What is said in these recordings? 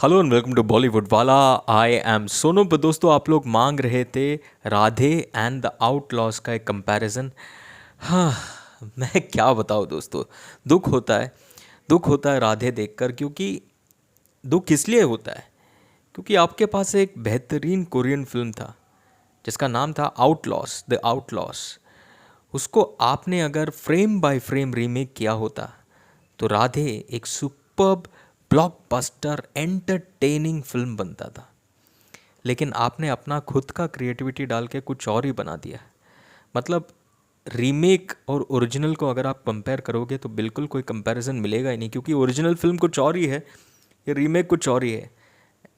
Hello and welcome to Bollywood Wala. I am Sonu. पर दोस्तों, आप लोग मांग रहे थे राधे एंड द आउटलॉस का एक कंपैरिजन। हाँ, मैं क्या बताऊँ दोस्तों, दुख होता है। दुख होता है राधे देखकर, क्योंकि दुख इसलिए होता है क्योंकि आपके पास एक बेहतरीन कोरियन फिल्म था जिसका नाम था आउटलॉस, द आउटलॉस। उसको आपने अगर फ्रेम बाय फ्रेम रीमेक किया होता तो राधे एक सुपर्ब ब्लॉकबस्टर एंटरटेनिंग फिल्म बनता था। लेकिन आपने अपना खुद का क्रिएटिविटी डाल के कुछ और ही बना दिया। मतलब रीमेक और ओरिजिनल को अगर आप कंपेयर करोगे तो बिल्कुल कोई कंपैरिजन मिलेगा ही नहीं, क्योंकि ओरिजिनल फिल्म कुछ और ही है, ये रीमेक कुछ और ही है।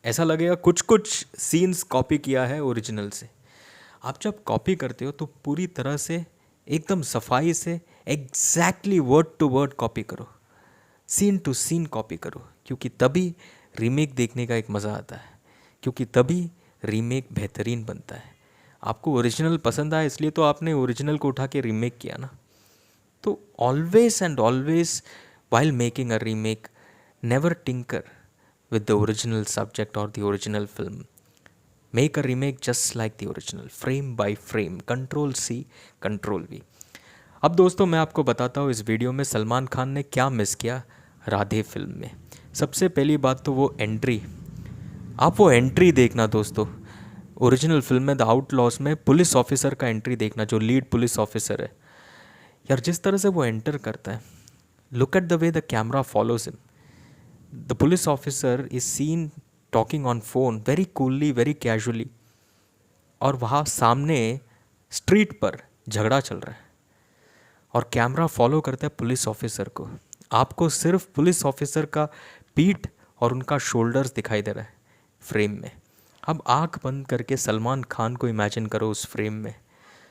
ऐसा लगेगा कुछ कुछ सीन्स कॉपी किया है ओरिजिनल से। आप जब कॉपी करते हो तो पूरी तरह से एकदम सफाई से exactly word to word copy करो, सीन टू सीन कॉपी करो, क्योंकि तभी रीमेक देखने का एक मज़ा आता है, क्योंकि तभी रीमेक बेहतरीन बनता है। आपको ओरिजिनल पसंद आया इसलिए तो आपने ओरिजिनल को उठा के रीमेक किया ना। तो always and always while making a remake, never tinker with the original subject और the original film. Make a remake just like the original, frame by frame, control C control V. अब दोस्तों, मैं आपको बताता हूँ इस वीडियो में सलमान खान ने क्या मिस किया राधे फिल्म में। सबसे पहली बात तो वो एंट्री। आप वो एंट्री देखना दोस्तों, ओरिजिनल फिल्म में द आउटलॉस में पुलिस ऑफिसर का एंट्री देखना, जो लीड पुलिस ऑफिसर है। यार, जिस तरह से वो एंटर करता है, look at the way the camera follows him. The police officer is seen talking on phone very coolly, very casually, और वहाँ सामने स्ट्रीट पर झगड़ा चल रहा है और कैमरा फॉलो करता है पुलिस ऑफिसर को। आपको सिर्फ पुलिस ऑफिसर का पीठ और उनका शोल्डर्स दिखाई दे रहा है फ्रेम में। अब आंख बंद करके सलमान खान को इमेजिन करो उस फ्रेम में।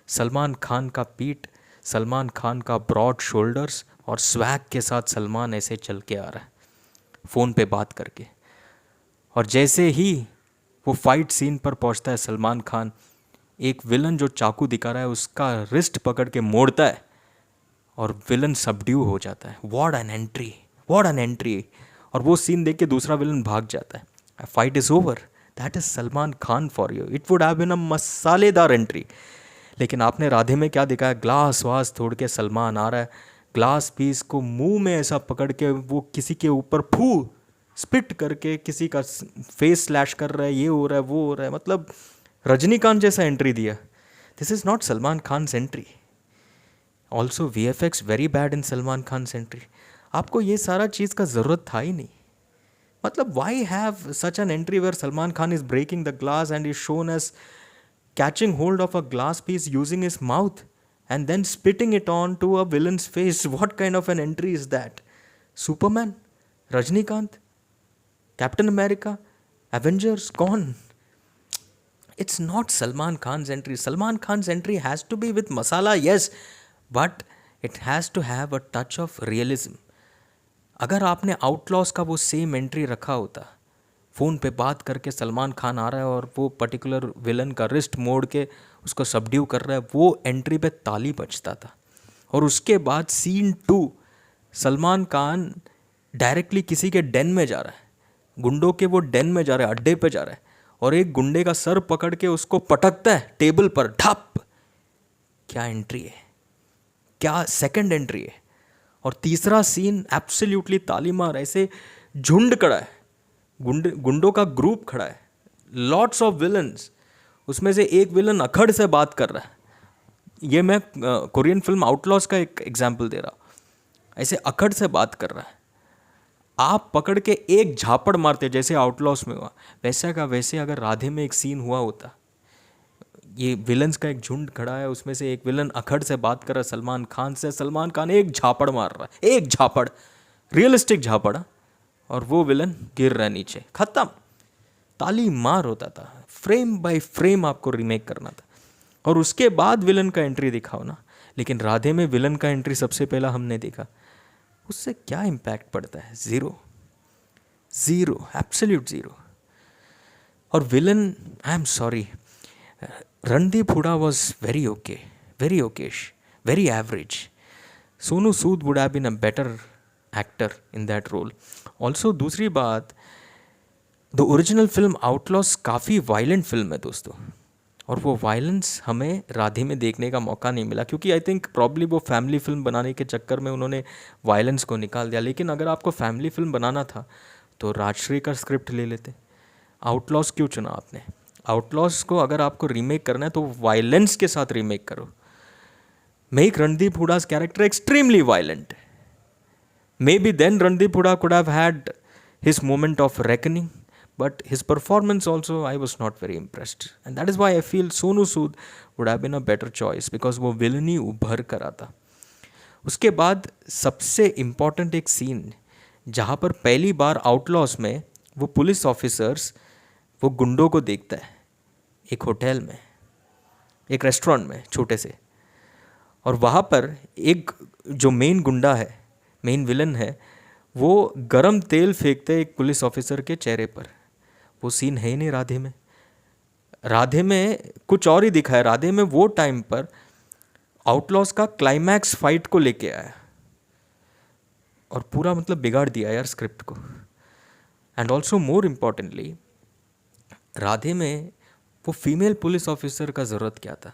सलमान खान का पीठ, सलमान खान का ब्रॉड शोल्डर्स और स्वैग के साथ सलमान ऐसे चल के आ रहा है फ़ोन पे बात करके। और जैसे ही वो फाइट सीन पर पहुंचता है सलमान खान, एक विलन जो चाकू दिखा रहा है उसका रिस्ट पकड़ के मोड़ता है और विलन सबड्यू हो जाता है। What an entry, what an entry. और वो सीन देख के दूसरा विलन भाग जाता है। Fight is over. That is Salman Khan for you. It would have been a मसालेदार एंट्री। लेकिन आपने राधे में क्या दिखाया? ग्लास वास तोड़ के सलमान आ रहा है, ग्लास पीस को मुंह में ऐसा पकड़ के वो किसी के ऊपर फू स्पिट करके किसी का फेस स्लैश कर रहा है, ये हो रहा है, वो हो रहा है। मतलब रजनीकांत जैसा एंट्री दिया। This is not Salman Khan entry. Also VFX very bad in Salman Khan entry. आपको ये सारा चीज़ का ज़रूरत था ही नहीं। मतलब why have such an entry where Salman Khan is breaking the glass and is shown as catching hold of a glass piece using his mouth and then spitting it on to a villain's face? What kind of an entry is that? Superman, Rajnikant, Captain America, Avengers, gone. It's not Salman Khan's entry. Salman Khan's entry has to be with masala, yes, but it has to have a touch of realism. अगर आपने outlaws का वो same entry रखा होता, phone पे बात करके सलमान खान आ रहा है और वो पर्टिकुलर विलन का रिस्ट मोड़ के उसको सबड्यू कर रहा है, वो एंट्री पे ताली बजता था। और उसके बाद सीन 2, सलमान खान डायरेक्टली किसी के डेन में जा रहा है, गुंडों के वो डेन में जा रहा है, अड्डे पे जा रहा है, और एक गुंडे का सर पकड़ के उसको पटकता है टेबल पर, ढप। क्या एंट्री है, क्या सेकंड एंट्री है। और तीसरा सीन एब्सोल्युटली ताली मार, ऐसे झुंड खड़ा है, गुंडों का ग्रुप खड़ा है, लॉट्स ऑफ विलन्स, उसमें से एक विलन अखड़ से बात कर रहा है। ये मैं कोरियन फिल्म आउटलॉस का एक एग्जाम्पल दे रहा हूँ। ऐसे अखड़ से बात कर रहा है, आप पकड़ के एक झापड़ मारते जैसे आउटलॉस में हुआ, वैसे का वैसे अगर राधे में एक सीन हुआ होता, ये विलन्स का एक झुंड खड़ा है, उसमें से एक विलन अखड़ से बात कर रहा है सलमान खान से, सलमान खान एक झापड़ मार रहा है, एक झापड़, रियलिस्टिक झापड़, और वो विलन गिर रहा है नीचे, खत्म। ताली मार होता था। फ्रेम बाय फ्रेम आपको रीमेक करना था और उसके बाद विलन का एंट्री दिखाओ ना। लेकिन राधे में विलन का एंट्री सबसे पहला हमने देखा, उससे क्या इम्पैक्ट पड़ता है? Zero, zero, absolute zero. और villain, I am sorry, Randeep Hooda was very okay, very okish, very average. Sonu Sood would have been a better actor in that role. Also दूसरी बात, द ओरिजिनल फिल्म आउटलॉस काफ़ी वायलेंट फिल्म है दोस्तों, और वो violence हमें राधे में देखने का मौका नहीं मिला, क्योंकि आई थिंक प्रॉब्ली वो फैमिली फिल्म बनाने के चक्कर में उन्होंने वायलेंस को निकाल दिया। लेकिन अगर आपको फैमिली फिल्म बनाना था तो राजश्री का स्क्रिप्ट ले लेते। आउटलॉस क्यों चुना आपने? आउटलॉस को अगर आपको रीमेक करना है तो वायलेंस के साथ रीमेक करो। Make Randeep Hooda's character extremely violent. Maybe then Randeep Huda could have had his moment of reckoning, but his performance also I was not very impressed, and that is why I feel Sonu Sood would have been a better choice, because वो villainy उभर कर आता। उसके बाद सबसे important एक scene जहाँ पर पहली बार आउटलॉस में वो पुलिस ऑफिसर्स वो गुंडों को देखता है एक होटल में, एक रेस्टोरेंट में छोटे से, और वहाँ पर एक जो मेन गुंडा है, मेन विलन है, वो गरम तेल फेंकते एक पुलिस ऑफिसर के चेहरे पर। वो सीन है ही नहीं राधे में। राधे में कुछ और ही दिखा है। राधे में वो टाइम पर आउटलॉस का क्लाइमैक्स फाइट को लेके आया और पूरा मतलब बिगाड़ दिया यार स्क्रिप्ट को। And also more importantly, Radhe में वो फीमेल पुलिस ऑफिसर का ज़रूरत क्या था?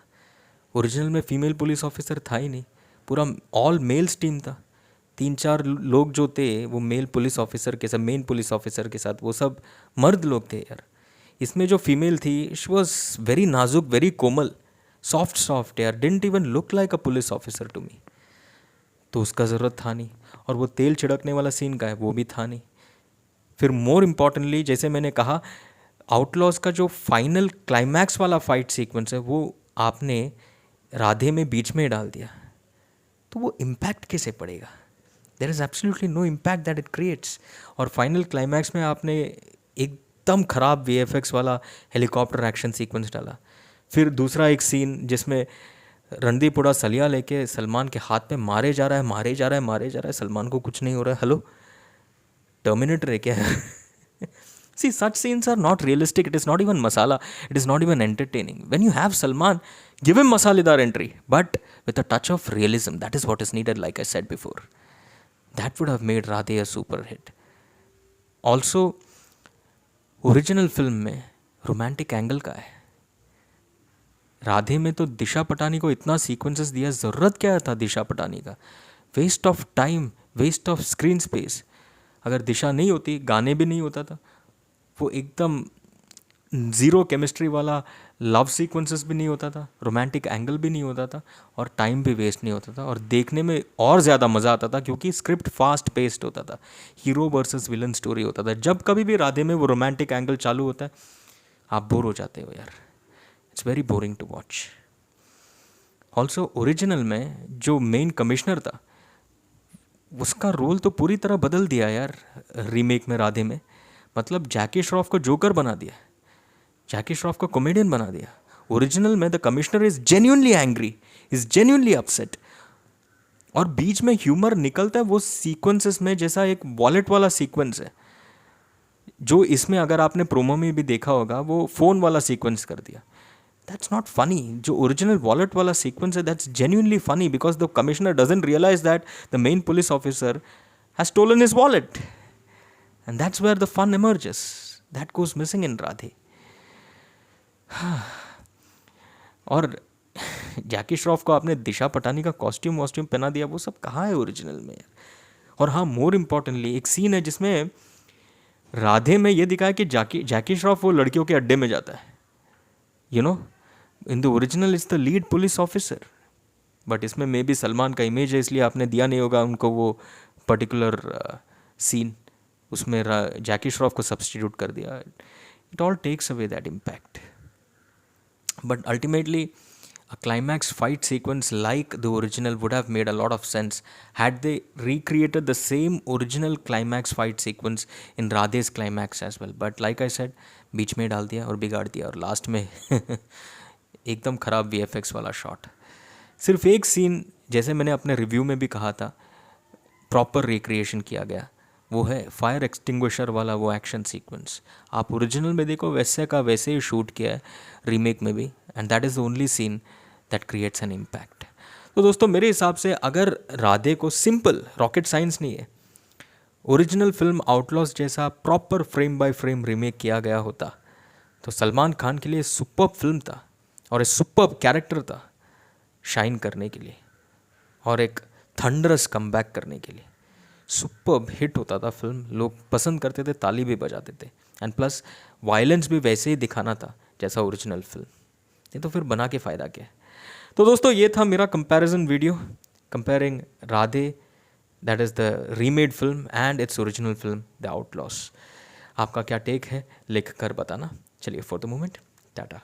ओरिजिनल में फीमेल पुलिस ऑफिसर था ही नहीं, पूरा ऑल मेल्स टीम था। 3-4 लोग जो थे वो मेल पुलिस ऑफिसर के साथ, मेन पुलिस ऑफिसर के साथ, वो सब मर्द लोग थे यार। इसमें जो फीमेल थी, शी वॉज वेरी नाजुक, वेरी कोमल, सॉफ्ट यार, didn't even look like a police officer to me. तो उसका ज़रूरत था नहीं। और वो तेल छिड़कने वाला सीन का है, वो भी था नहीं। फिर मोर इम्पॉर्टेंटली, जैसे मैंने कहा, आउटलॉस का जो फाइनल क्लाइमैक्स वाला फाइट सीक्वेंस है वो आपने राधे में बीच में डाल दिया, तो वो इम्पैक्ट कैसे पड़ेगा? There is absolutely no impact that it creates. और फाइनल क्लाइमैक्स में आपने एकदम ख़राब VFX वाला हेलीकॉप्टर एक्शन सीक्वेंस डाला। फिर दूसरा एक सीन जिसमें रणदीप हुडा सलिया लेके सलमान के हाथ पे मारे जा रहा है, सलमान को कुछ नहीं हो रहा है। हेलो, टर्मिनेटर है क्या? See, such scenes are not realistic. It is not even masala. It is not even entertaining. When you have Salman, give him masaledar entry, but with a touch of realism. That is what is needed, like I said before. That would have made Radhe a super hit. Also, original film में romantic angle का है। राधे में तो दिशा पटानी को इतना sequences दिया, ज़रूरत क्या था दिशा पटानी का? Waste of time, waste of screen space. अगर दिशा नहीं होती, गाने भी नहीं होता था, वो एकदम ज़ीरो केमिस्ट्री वाला लव सीक्वेंसेस भी नहीं होता था, रोमांटिक एंगल भी नहीं होता था, और टाइम भी वेस्ट नहीं होता था, और देखने में और ज़्यादा मज़ा आता था क्योंकि स्क्रिप्ट फास्ट पेस्ड होता था, हीरो वर्सेस विलन स्टोरी होता था। जब कभी भी राधे में वो रोमांटिक एंगल चालू होता है, आप बोर हो जाते हो यार। It's very boring to watch. Also original में जो मेन कमिश्नर था, उसका रोल तो पूरी तरह बदल दिया यार रीमेक में राधे में। मतलब जैकी श्रॉफ को जोकर बना दिया, जैकी श्रॉफ को कॉमेडियन बना दिया। ओरिजिनल में the commissioner is genuinely angry, is genuinely upset, और बीच में ह्यूमर निकलता है वो सीक्वेंसेस में, जैसा एक वॉलेट वाला सीक्वेंस है जो इसमें अगर आपने प्रोमो में भी देखा होगा, वो फ़ोन वाला सीक्वेंस कर दिया। That's not funny. जो ओरिजिनल वॉलेट वाला सीक्वेंस है, that's genuinely funny because the commissioner doesn't realise that the main police officer has stolen his wallet, and that's where the fun emerges. That goes missing in Radhe. और जैकी श्रॉफ को आपने दिशा पटानी का costume वॉस्ट्यूम पहना दिया, वो सब कहाँ है ओरिजिनल में? और हाँ, मोर इम्पॉर्टेंटली एक सीन है जिसमें राधे में ये दिखाया कि जैकी श्रॉफ वो लड़कियों के अड्डे में जाता है, you know. In the original is the lead police officer, but इसमें मे बी सलमान का इमेज है इसलिए आपने दिया नहीं होगा उनको वो पर्टिकुलर सीन, उसमें जैकी श्रॉफ को सब्स्टिट्यूट कर दिया। It all takes away that impact. But ultimately, a climax fight sequence like the original would have made a lot of sense had they recreated the same original climax fight sequence in Radhe's climax as well. But like I said, बीच में डाल दिया और बिगाड़ दिया, और last में एकदम ख़राब VFX वाला शॉट. सिर्फ एक सीन, जैसे मैंने अपने रिव्यू में भी कहा था, प्रॉपर रिक्रिएशन किया गया, वो है फायर एक्सटिंग्विशर वाला वो एक्शन सीक्वेंस. आप ओरिजिनल में देखो वैसे का वैसे ही शूट किया है रीमेक में भी, and that is the only seen that creates an impact. तो दोस्तों, मेरे हिसाब से अगर राधे को, सिंपल रॉकेट साइंस नहीं है, ओरिजिनल फिल्म आउटलॉस जैसा proper frame by frame remake किया गया होता तो सलमान खान के लिए सुपर्ब फिल्म था और एक सुपर्ब कैरेक्टर था शाइन करने के लिए और एक थंडरस कमबैक करने के लिए। सुपर्ब हिट होता था फिल्म, लोग पसंद करते थे, ताली भी बजाते थे, एंड प्लस वायलेंस भी वैसे ही दिखाना था जैसा ओरिजिनल फिल्म। ये तो फिर बना के फ़ायदा क्या है। तो दोस्तों ये था मेरा comparison video comparing Radhe, that is the remade film, and its original film the outlaws. आपका क्या टेक है लिख कर बताना। चलिए फॉर द मोमेंट टाटा।